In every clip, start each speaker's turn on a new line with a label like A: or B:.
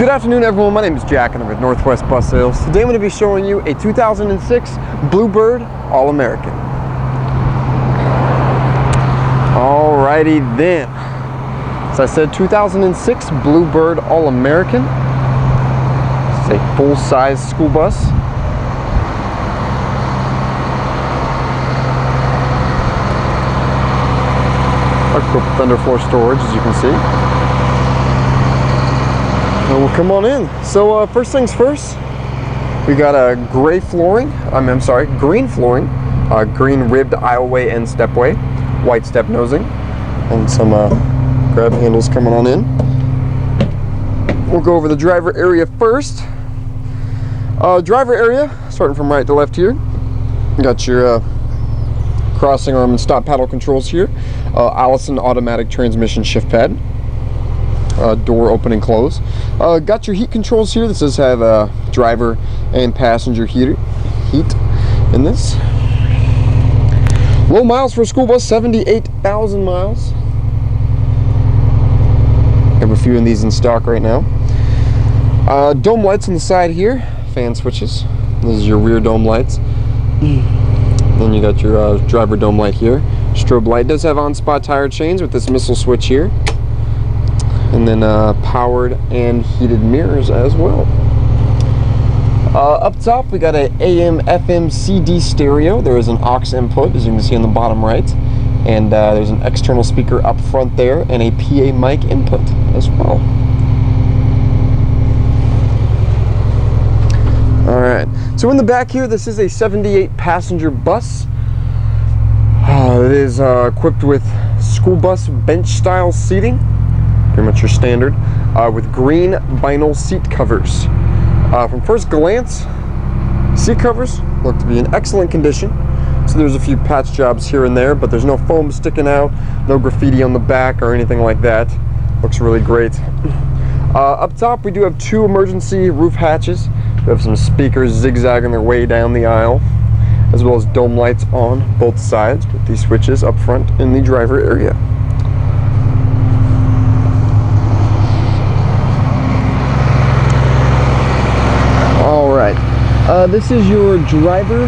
A: Good afternoon, everyone. My name is Jack and I'm with Northwest Bus Sales. Today I'm going to be showing you a 2006 Bluebird All-American. Alrighty then. As I said, 2006 Bluebird All-American. It's a full-size school bus. Equipped with underfloor storage, as you can see. Well, come on in. So first things first, we got a green flooring, green ribbed aisleway and stepway, white step nosing, and some grab handles coming on in. We'll go over the driver area first. Driver area, starting from right to left here. You got your crossing arm and stop paddle controls here. Allison automatic transmission shift pad. Door open and close. Got your heat controls here. This does have driver and passenger heat in this. Low miles for a school bus, 78,000 miles. Have a few of these in stock right now. Dome lights on the side here, fan switches. This is your rear dome lights. Then you got your driver dome light here. Strobe light does have on-spot tire chains with this missile switch here. And then powered and heated mirrors as well. Up top we got a AM FM CD stereo. There is an aux input, as you can see on the bottom right, and there's an external speaker up front there and a PA mic input as well. Alright, so in the back here, this is a 78 passenger bus. It is equipped with school bus bench style seating. Pretty much your standard, with green vinyl seat covers. From first glance, seat covers look to be in excellent condition. So there's a few patch jobs here and there, but there's no foam sticking out, no graffiti on the back or anything like that. Looks really great. Up top, we do have two emergency roof hatches. We have some speakers zigzagging their way down the aisle, as well as dome lights on both sides with these switches up front in the driver area. This is your driver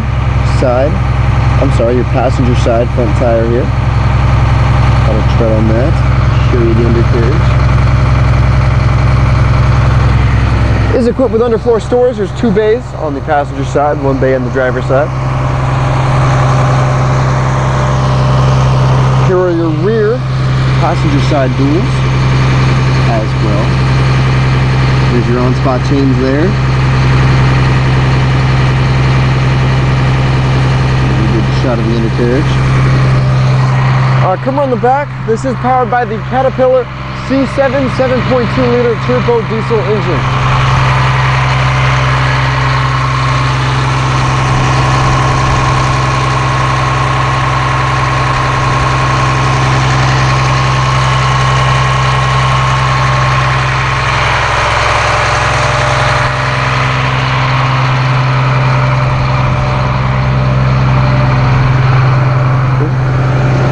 A: side, your passenger side front tire here. Auto tread on that, show you the undercarriage. Is equipped with underfloor storage. There's two bays on the passenger side, one bay on the driver side. Here are your rear passenger side doors as well. There's your on-spot chains there. Shot of the undercarriage. Come on the back. This is powered by the Caterpillar C7 7.2 liter turbo diesel engine.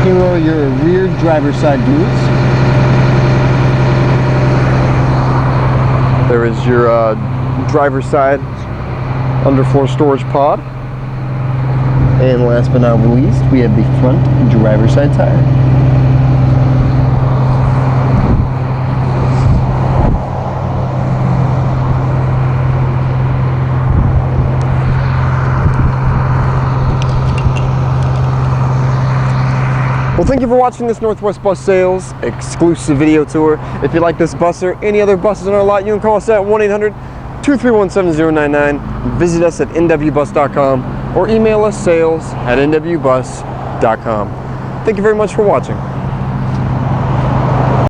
A: Here are your rear driver's side doors. There is your driver's side underfloor storage pod. And last but not least, we have the front driver's side tire. Well, thank you for watching this Northwest Bus Sales exclusive video tour. If you like this bus or any other buses in our lot, you can call us at 1-800-231-7099. Visit us at nwbus.com or email us sales@nwbus.com. Thank you very much for watching.